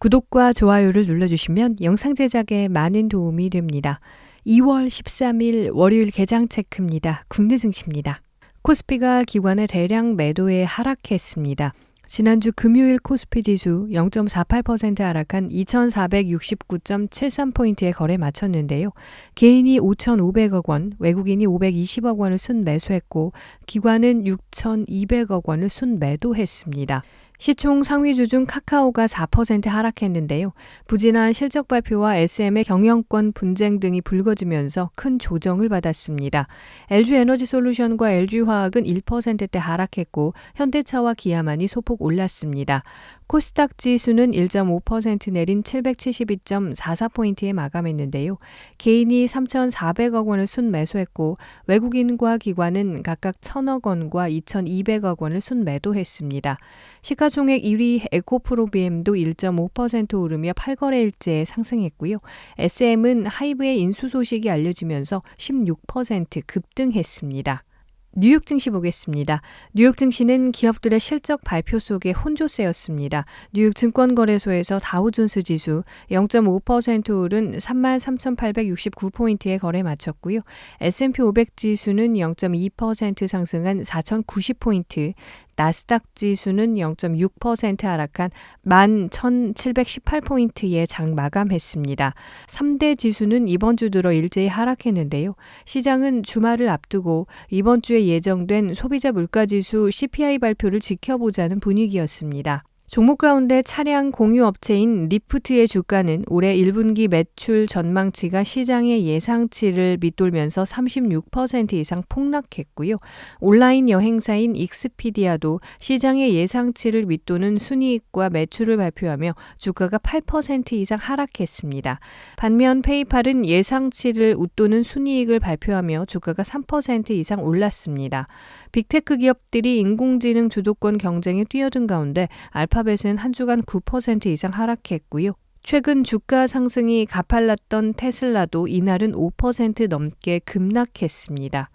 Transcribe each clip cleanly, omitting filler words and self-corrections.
구독과 좋아요를 눌러주시면 영상 제작에 많은 도움이 됩니다. 2월 13일 월요일 개장 체크입니다. 국내 증시입니다. 코스피가 기관의 대량 매도에 하락했습니다. 지난주 금요일 코스피 지수 0.48% 하락한 2469.73포인트에 거래 마쳤는데요. 개인이 5,500억 원, 외국인이 520억 원을 순매수했고 기관은 6,200억 원을 순매도했습니다. 시총 상위주 중 카카오가 4% 하락했는데요. 부진한 실적 발표와 SM의 경영권 분쟁 등이 불거지면서 큰 조정을 받았습니다. LG에너지솔루션과 LG화학은 1%대 하락했고 현대차와 기아만이 소폭 올랐습니다. 코스닥 지수는 1.5% 내린 772.44포인트에 마감했는데요. 개인이 3,400억 원을 순매수했고 외국인과 기관은 각각 1,000억 원과 2,200억 원을 순매도했습니다. 시가총액 1위 에코프로비엠도 1.5% 오르며 8거래일째 상승했고요. SM은 하이브의 인수 소식이 알려지면서 16% 급등했습니다. 뉴욕 증시 보겠습니다. 뉴욕 증시는 기업들의 실적 발표 속에 혼조세였습니다. 뉴욕 증권거래소에서 다우존스 지수 0.5% 오른 33,869포인트에 거래 마쳤고요. S&P 500 지수는 0.2% 상승한 4,090포인트, 나스닥 지수는 0.6% 하락한 11,718포인트에 장 마감했습니다. 3대 지수는 이번 주 들어 일제히 하락했는데요. 시장은 주말을 앞두고 이번 주에 예정된 소비자 물가지수 CPI 발표를 지켜보자는 분위기였습니다. 종목 가운데 차량 공유업체인 리프트의 주가는 올해 1분기 매출 전망치가 시장의 예상치를 밑돌면서 36% 이상 폭락했고요. 온라인 여행사인 익스피디아도 시장의 예상치를 밑도는 순이익과 매출을 발표하며 주가가 8% 이상 하락했습니다. 반면 페이팔은 예상치를 웃도는 순이익을 발표하며 주가가 3% 이상 올랐습니다. 빅테크 기업들이 인공지능 주도권 경쟁에 뛰어든 가운데 알파벳은 한 주간 9% 이상 하락했고요. 최근 주가 상승이 가팔랐던 테슬라도 이날은 5% 넘게 급락했습니다.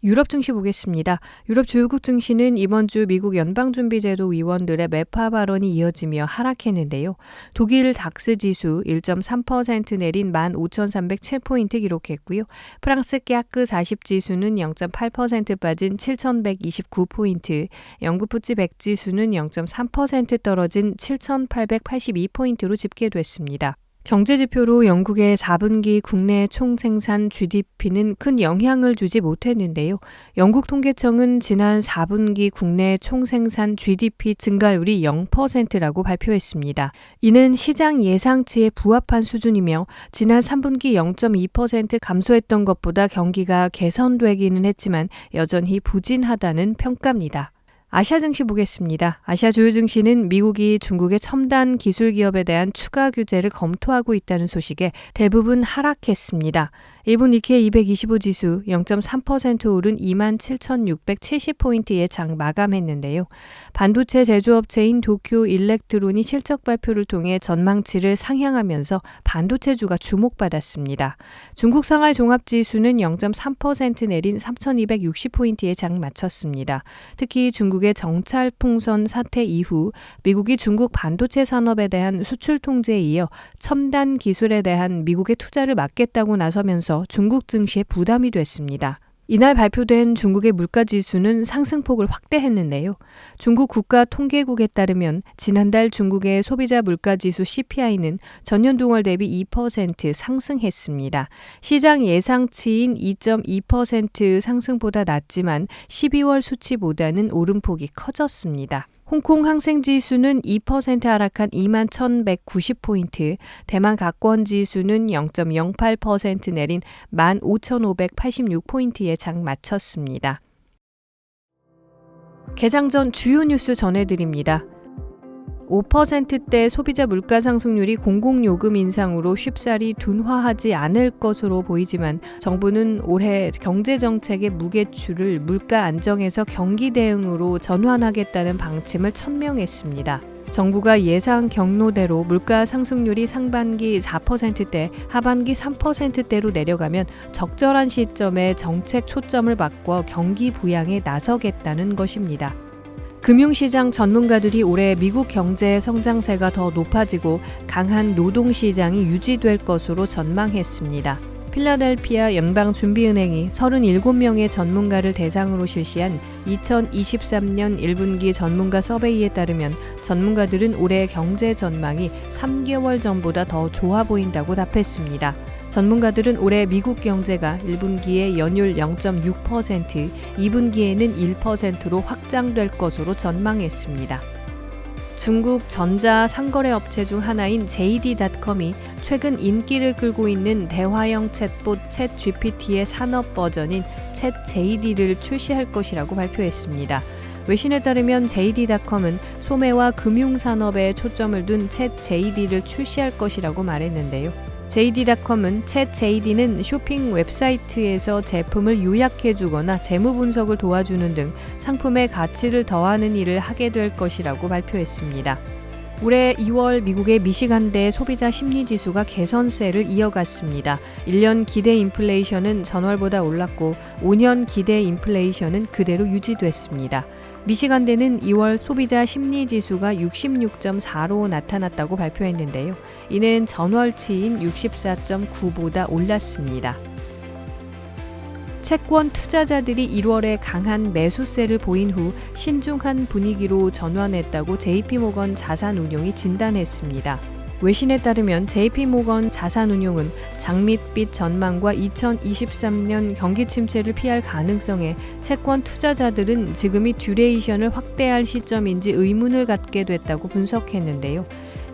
유럽 증시 보겠습니다. 유럽 주요국 증시는 이번 주 미국 연방준비제도 위원들의 매파 발언이 이어지며 하락했는데요. 독일 닥스 지수 1.3% 내린 15,307포인트 기록했고요. 프랑스 깨아크 40 지수는 0.8% 빠진 7,129포인트, 영국 푸치 100 지수는 0.3% 떨어진 7,882포인트로 집계됐습니다. 경제지표로 영국의 4분기 국내 총생산 GDP는 큰 영향을 주지 못했는데요. 영국 통계청은 지난 4분기 국내 총생산 GDP 증가율이 0%라고 발표했습니다. 이는 시장 예상치에 부합한 수준이며 지난 3분기 0.2% 감소했던 것보다 경기가 개선되기는 했지만 여전히 부진하다는 평가입니다. 아시아 증시 보겠습니다. 아시아 주요 증시는 미국이 중국의 첨단 기술 기업에 대한 추가 규제를 검토하고 있다는 소식에 대부분 하락했습니다. 일본 니케이 225 지수 0.3% 오른 27,670포인트에 장 마감했는데요. 반도체 제조업체인 도쿄 일렉트론이 실적 발표를 통해 전망치를 상향하면서 반도체주가 주목받았습니다. 중국 상하이 종합지수는 0.3% 내린 3,260포인트에 장 마쳤습니다. 특히 중국의 정찰 풍선 사태 이후 미국이 중국 반도체 산업에 대한 수출 통제에 이어 첨단 기술에 대한 미국의 투자를 막겠다고 나서면서 중국 증시에 부담이 됐습니다. 이날 발표된 중국의 물가지수는 상승폭을 확대했는데요. 중국 국가통계국에 따르면 지난달 중국의 소비자 물가지수 CPI는 전년 동월 대비 2% 상승했습니다. 시장 예상치인 2.2% 상승보다 낮지만 12월 수치보다는 오름폭이 커졌습니다. 홍콩 항생지수는 2% 하락한 21,190포인트, 대만 각권지수는 0.08% 내린 15,586포인트에 장 마쳤습니다. 개장 전 주요 뉴스 전해드립니다. 5%대 소비자 물가 상승률이 공공요금 인상으로 쉽사리 둔화하지 않을 것으로 보이지만 정부는 올해 경제정책의 무게추를 물가 안정에서 경기 대응으로 전환하겠다는 방침을 천명했습니다. 정부가 예상 경로대로 물가 상승률이 상반기 4%대, 하반기 3%대로 내려가면 적절한 시점에 정책 초점을 바꿔 경기 부양에 나서겠다는 것입니다. 금융시장 전문가들이 올해 미국 경제의 성장세가 더 높아지고 강한 노동시장이 유지될 것으로 전망했습니다. 필라델피아 연방준비은행이 37명의 전문가를 대상으로 실시한 2023년 1분기 전문가 서베이에 따르면 전문가들은 올해 경제 전망이 3개월 전보다 더 좋아 보인다고 답했습니다. 전문가들은 올해 미국 경제가 1분기에 연율 0.6%, 2분기에는 1%로 확장될 것으로 전망했습니다. 중국 전자 상거래 업체 중 하나인 JD.com이 최근 인기를 끌고 있는 대화형 챗봇 챗GPT의 산업 버전인 챗JD를 출시할 것이라고 발표했습니다. 외신에 따르면 JD.com은 소매와 금융산업에 초점을 둔 챗JD를 출시할 것이라고 말했는데요. JD.com은 챗JD는 쇼핑 웹사이트에서 제품을 요약해주거나 재무 분석을 도와주는 등 상품의 가치를 더하는 일을 하게 될 것이라고 발표했습니다. 올해 2월 미국의 미시간대 소비자 심리지수가 개선세를 이어갔습니다. 1년 기대 인플레이션은 전월보다 올랐고 5년 기대 인플레이션은 그대로 유지됐습니다. 미시간대는 2월 소비자 심리지수가 66.4로 나타났다고 발표했는데요. 이는 전월치인 64.9보다 올랐습니다. 채권 투자자들이 1월에 강한 매수세를 보인 후 신중한 분위기로 전환했다고 JP모건 자산운용이 진단했습니다. 외신에 따르면 JP모건 자산운용은 장밋빛 전망과 2023년 경기 침체를 피할 가능성에 채권 투자자들은 지금이 듀레이션을 확대할 시점인지 의문을 갖게 됐다고 분석했는데요.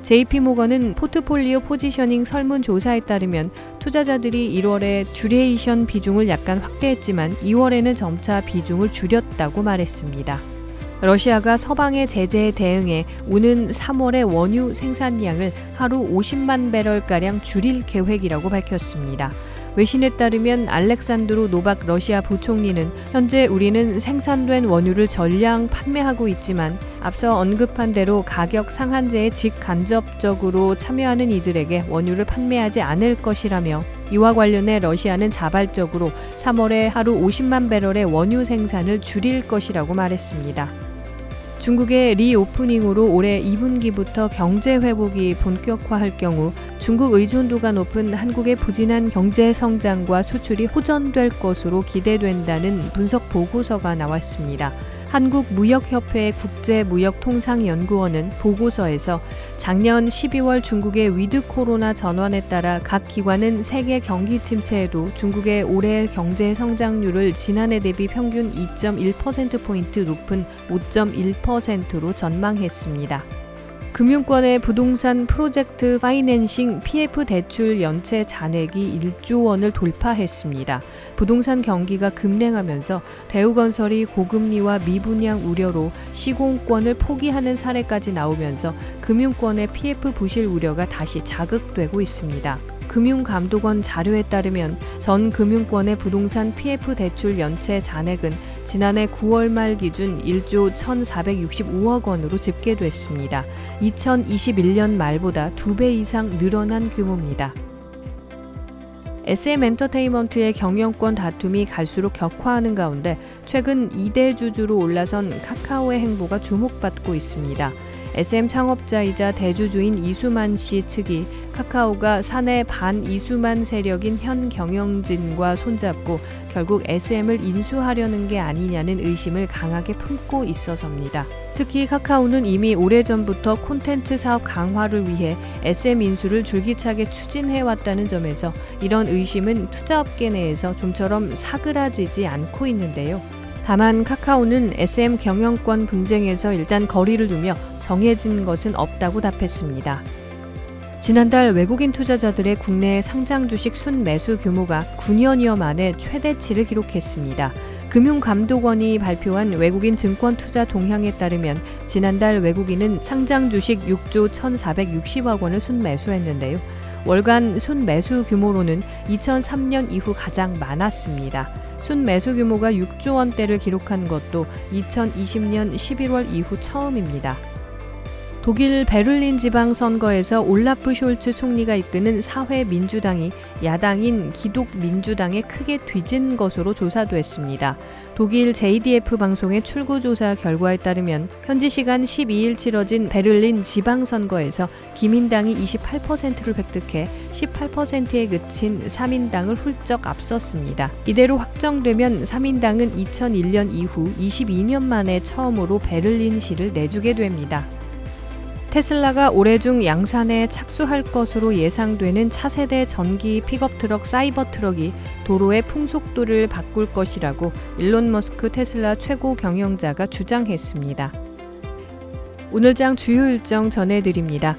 JP모건은 포트폴리오 포지셔닝 설문조사에 따르면 투자자들이 1월에 듀레이션 비중을 약간 확대했지만 2월에는 점차 비중을 줄였다고 말했습니다. 러시아가 서방의 제재에 대응해 오는 3월의 원유 생산량을 하루 50만 배럴가량 줄일 계획이라고 밝혔습니다. 외신에 따르면 알렉산드로 노박 러시아 부총리는 현재 우리는 생산된 원유를 전량 판매하고 있지만 앞서 언급한 대로 가격 상한제에 직간접적으로 참여하는 이들에게 원유를 판매하지 않을 것이라며 이와 관련해 러시아는 자발적으로 3월에 하루 50만 배럴의 원유 생산을 줄일 것이라고 말했습니다. 중국의 리오프닝으로 올해 2분기부터 경제 회복이 본격화할 경우 중국 의존도가 높은 한국의 부진한 경제 성장과 수출이 호전될 것으로 기대된다는 분석 보고서가 나왔습니다. 한국무역협회 국제무역통상연구원은 보고서에서 작년 12월 중국의 위드 코로나 전환에 따라 각 기관은 세계 경기 침체에도 중국의 올해 경제 성장률을 지난해 대비 평균 2.1%포인트 높은 5.1%로 전망했습니다. 금융권의 부동산 프로젝트 파이낸싱 PF 대출 연체 잔액이 1조 원을 돌파했습니다. 부동산 경기가 급냉하면서 대우건설이 고금리와 미분양 우려로 시공권을 포기하는 사례까지 나오면서 금융권의 PF 부실 우려가 다시 자극되고 있습니다. 금융감독원 자료에 따르면 전 금융권의 부동산 PF 대출 연체 잔액은 지난해 9월 말 기준 1조 1,465억 원으로 집계됐습니다. 2021년 말보다 2배 이상 늘어난 규모입니다. SM엔터테인먼트의 경영권 다툼이 갈수록 격화하는 가운데 최근 2대 주주로 올라선 카카오의 행보가 주목받고 있습니다. SM 창업자이자 대주주인 이수만 씨 측이 카카오가 사내 반이수만 세력인 현 경영진과 손잡고 결국 SM을 인수하려는 게 아니냐는 의심을 강하게 품고 있어서입니다. 특히 카카오는 이미 오래전부터 콘텐츠 사업 강화를 위해 SM 인수를 줄기차게 추진해왔다는 점에서 이런 의심은 투자업계 내에서 좀처럼 사그라지지 않고 있는데요. 다만 카카오는 SM 경영권 분쟁에서 일단 거리를 두며 정해진 것은 없다고 답했습니다. 지난달 외국인 투자자들의 국내 상장 주식 순매수 규모가 9년여 만에 최대치를 기록했습니다. 금융감독원이 발표한 외국인 증권 투자 동향에 따르면 지난달 외국인은 상장 주식 6조 1,460억 원을 순매수했는데요. 월간 순매수 규모로는 2003년 이후 가장 많았습니다. 순매수 규모가 6조 원대를 기록한 것도 2020년 11월 이후 처음입니다. 독일 베를린 지방선거에서 올라프 숄츠 총리가 이끄는 사회민주당이 야당인 기독민주당에 크게 뒤진 것으로 조사됐습니다. 독일 JDF 방송의 출구조사 결과에 따르면 현지 시간 12일 치러진 베를린 지방선거에서 기민당이 28%를 획득해 18%에 그친 3인당을 훌쩍 앞섰습니다. 이대로 확정되면 3인당은 2001년 이후 22년 만에 처음으로 베를린시를 내주게 됩니다. 테슬라가 올해 중 양산에 착수할 것으로 예상되는 차세대 전기 픽업트럭 사이버트럭이 도로의 풍속도를 바꿀 것이라고 일론 머스크 테슬라 최고 경영자가 주장했습니다. 오늘장 주요 일정 전해드립니다.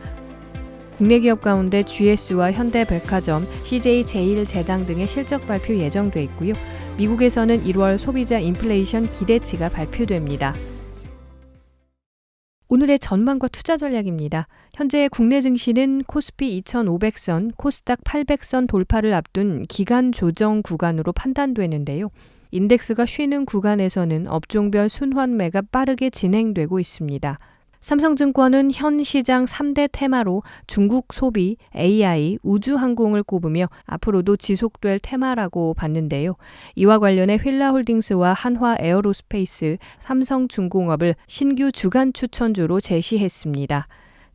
국내 기업 가운데 GS와 현대백화점, CJ제일제당 등의 실적 발표 예정돼 있고요. 미국에서는 1월 소비자 인플레이션 기대치가 발표됩니다. 오늘의 전망과 투자 전략입니다. 현재 국내 증시는 코스피 2500선, 코스닥 800선 돌파를 앞둔 기간 조정 구간으로 판단되는데요. 인덱스가 쉬는 구간에서는 업종별 순환매가 빠르게 진행되고 있습니다. 삼성증권은 현 시장 3대 테마로 중국 소비, AI, 우주항공을 꼽으며 앞으로도 지속될 테마라고 봤는데요. 이와 관련해 휠라홀딩스와 한화에어로스페이스, 삼성중공업을 신규 주간 추천주로 제시했습니다.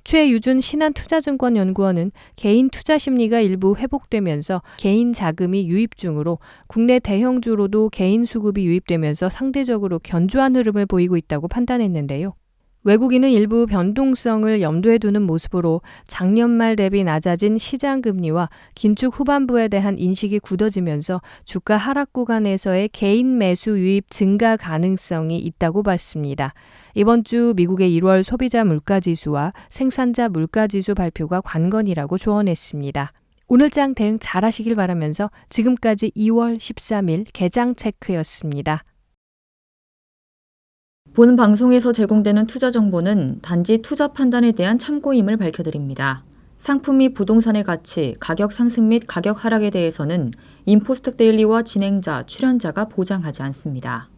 최유준 신한투자증권연구원은 개인 투자 심리가 일부 회복되면서 개인 자금이 유입 중으로 국내 대형주로도 개인 수급이 유입되면서 상대적으로 견조한 흐름을 보이고 있다고 판단했는데요. 외국인은 일부 변동성을 염두에 두는 모습으로 작년 말 대비 낮아진 시장 금리와 긴축 후반부에 대한 인식이 굳어지면서 주가 하락 구간에서의 개인 매수 유입 증가 가능성이 있다고 봤습니다. 이번 주 미국의 1월 소비자 물가지수와 생산자 물가지수 발표가 관건이라고 조언했습니다. 오늘장 대응 잘하시길 바라면서 지금까지 2월 13일 개장 체크였습니다. 본 방송에서 제공되는 투자 정보는 단지 투자 판단에 대한 참고임을 밝혀드립니다. 상품 및 부동산의 가치, 가격 상승 및 가격 하락에 대해서는 인포스텍 데일리와 진행자, 출연자가 보장하지 않습니다.